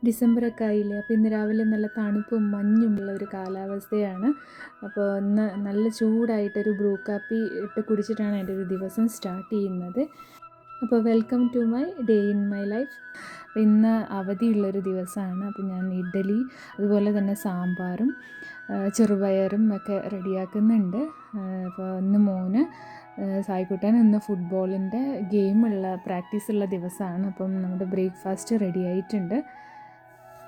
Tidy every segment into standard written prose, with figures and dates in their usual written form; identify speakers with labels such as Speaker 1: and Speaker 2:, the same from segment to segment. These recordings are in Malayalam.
Speaker 1: ഡിസംബറൊക്കെ ആയില്ലേ, അപ്പോൾ ഇന്ന് രാവിലെ നല്ല തണുപ്പും മഞ്ഞുമുള്ള ഒരു കാലാവസ്ഥയാണ്. അപ്പോൾ ഇന്ന് നല്ല ചൂടായിട്ടൊരു ബ്രൂ കാപ്പി ഇട്ട് കുടിച്ചിട്ടാണ് എൻ്റെ ഒരു ദിവസം സ്റ്റാർട്ട് ചെയ്യുന്നത്. അപ്പോൾ welcome to my day in my life. അപ്പോൾ ഇന്ന് അവധിയുള്ളൊരു ദിവസമാണ്. അപ്പോൾ ഞാൻ ഇഡ്ഡലി അതുപോലെ തന്നെ സാമ്പാറും ചെറുപയറും ഒക്കെ റെഡിയാക്കുന്നുണ്ട്. അപ്പോൾ ഇന്ന് മോന് സായിക്കുട്ടൻ ഇന്ന് ഫുട്ബോളിൻ്റെ ഗെയിമുള്ള പ്രാക്ടീസുള്ള ദിവസമാണ്. അപ്പം നമ്മുടെ ബ്രേക്ക്ഫാസ്റ്റ് റെഡി ആയിട്ടുണ്ട്.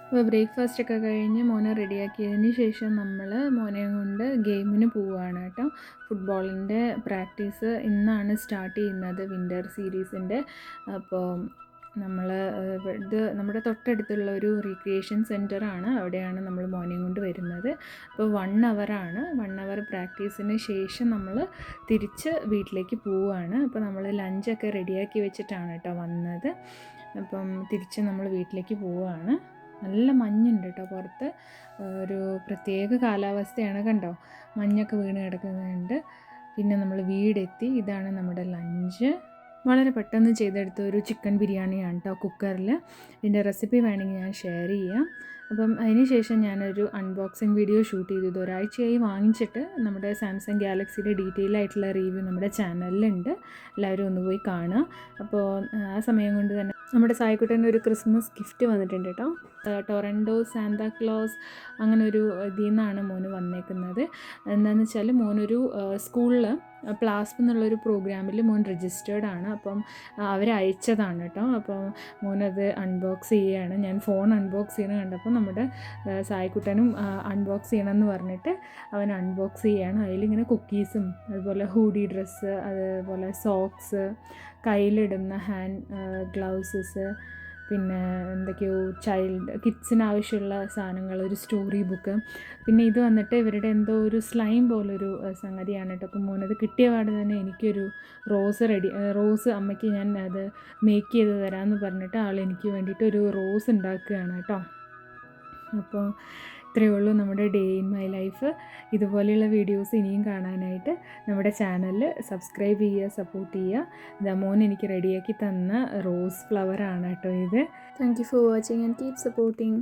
Speaker 1: അപ്പോൾ ബ്രേക്ക്ഫാസ്റ്റൊക്കെ കഴിഞ്ഞ് മോനെ റെഡിയാക്കിയതിന് ശേഷം നമ്മൾ മോനെയും കൊണ്ട് ഗെയിമിന് പോവുകയാണ് കേട്ടോ. ഫുട്ബോളിൻ്റെ പ്രാക്ടീസ് ഇന്നാണ് സ്റ്റാർട്ട് ചെയ്യുന്നത്, വിൻ്റർ സീരീസിൻ്റെ. അപ്പോൾ നമ്മൾ ഇത് നമ്മുടെ തൊട്ടടുത്തുള്ള ഒരു റീക്രിയേഷൻ സെൻറ്ററാണ്, അവിടെയാണ് നമ്മൾ മോനെയും കൊണ്ട് വരുന്നത്. അപ്പോൾ 1 ഹവറാണ്. 1 ഹവർ പ്രാക്ടീസിന് ശേഷം നമ്മൾ തിരിച്ച് വീട്ടിലേക്ക് പോവുകയാണ്. അപ്പോൾ നമ്മൾ ലഞ്ചൊക്കെ റെഡിയാക്കി വെച്ചിട്ടാണ് കേട്ടോ വന്നത്. അപ്പം തിരിച്ച് നമ്മൾ വീട്ടിലേക്ക് പോവുകയാണ്. നല്ല മഞ്ഞുണ്ട് കേട്ടോ പുറത്ത്. ഒരു പ്രത്യേക കാലാവസ്ഥയാണ്, കണ്ടോ, മഞ്ഞൊക്കെ വീണ് കിടക്കുന്നുണ്ട്. പിന്നെ നമ്മൾ വീടെത്തി. ഇതാണ് നമ്മുടെ ലഞ്ച്. വളരെ പെട്ടെന്ന് ചെയ്തെടുത്ത ഒരു ചിക്കൻ ബിരിയാണിയാണ് കേട്ടോ കുക്കറിൽ. ഇതിൻ്റെ റെസിപ്പി വേണമെങ്കിൽ ഞാൻ ഷെയർ ചെയ്യാം. അപ്പം അതിന് ശേഷം ഞാനൊരു അൺബോക്സിങ് വീഡിയോ ഷൂട്ട് ചെയ്തു. ഇത് ഒരാഴ്ചയായി വാങ്ങിച്ചിട്ട്. നമ്മുടെ സാംസങ് ഗാലക്സിയുടെ ഡീറ്റെയിൽ ആയിട്ടുള്ള റിവ്യൂ നമ്മുടെ ചാനലിലുണ്ട്, എല്ലാവരും ഒന്ന് പോയി കാണുക. അപ്പോൾ ആ സമയം കൊണ്ട് തന്നെ നമ്മുടെ സായിക്കുട്ടൻ്റെ ഒരു ക്രിസ്മസ് ഗിഫ്റ്റ് വന്നിട്ടുണ്ട് കേട്ടോ. ടൊറൻഡോ സാന്താക്ലോസ് അങ്ങനെ ഒരു ഇതിൽ നിന്നാണ് മോന് വന്നേക്കുന്നത്. എന്താണെന്ന് വെച്ചാൽ മോനൊരു സ്കൂളിൽ പ്ലാസ്പ് എന്നുള്ളൊരു പ്രോഗ്രാമിൽ മോൻ രജിസ്റ്റേർഡ് ആണ്. അപ്പം അവരയച്ചതാണ് കേട്ടോ. അപ്പോൾ മോനത് അൺബോക്സ് ചെയ്യുകയാണ്. ഞാൻ ഫോൺ അൺബോക്സ് ചെയ്യണം കണ്ടപ്പോൾ നമ്മുടെ സായിക്കുട്ടനും അൺബോക്സ് ചെയ്യണമെന്ന് പറഞ്ഞിട്ട് അവൻ അൺബോക്സ് ചെയ്യുകയാണ്. അതിലിങ്ങനെ കുക്കീസും അതുപോലെ ഹൂഡി ഡ്രസ്സ്, അതുപോലെ സോക്സ്, കയ്യിലിടുന്ന ഹാൻഡ് ഗ്ലൗസസ്, പിന്നെ എന്തൊക്കെയോ കിഡ്സിന് ആവശ്യമുള്ള സാധനങ്ങൾ, ഒരു സ്റ്റോറി ബുക്ക്. പിന്നെ ഇത് വന്നിട്ട് ഇവരുടെ എന്തോ ഒരു സ്ലൈം പോലൊരു സംഗതിയാണ് കേട്ടോ. അപ്പം മോനത് കിട്ടിയ പാട് തന്നെ എനിക്കൊരു റോസ് അമ്മയ്ക്ക് ഞാൻ അത് മേക്ക് ചെയ്ത് തരാമെന്ന് പറഞ്ഞിട്ട് ആൾ എനിക്ക് വേണ്ടിയിട്ട് ഒരു റോസ് ഉണ്ടാക്കുകയാണ് കേട്ടോ. അപ്പോൾ ഇത്രയേ ഉള്ളൂ നമ്മുടെ ഡേ ഇൻ മൈ ലൈഫ്. ഇതുപോലെയുള്ള വീഡിയോസ് ഇനിയും കാണാനായിട്ട് നമ്മുടെ ചാനൽ സബ്സ്ക്രൈബ് ചെയ്യുക, സപ്പോർട്ട് ചെയ്യുക. ഇതാ മോൻ എനിക്ക് റെഡിയാക്കി തന്ന റോസ് ഫ്ലവറാണ് കേട്ടോ ഇത്. Thank you for watching and keep supporting.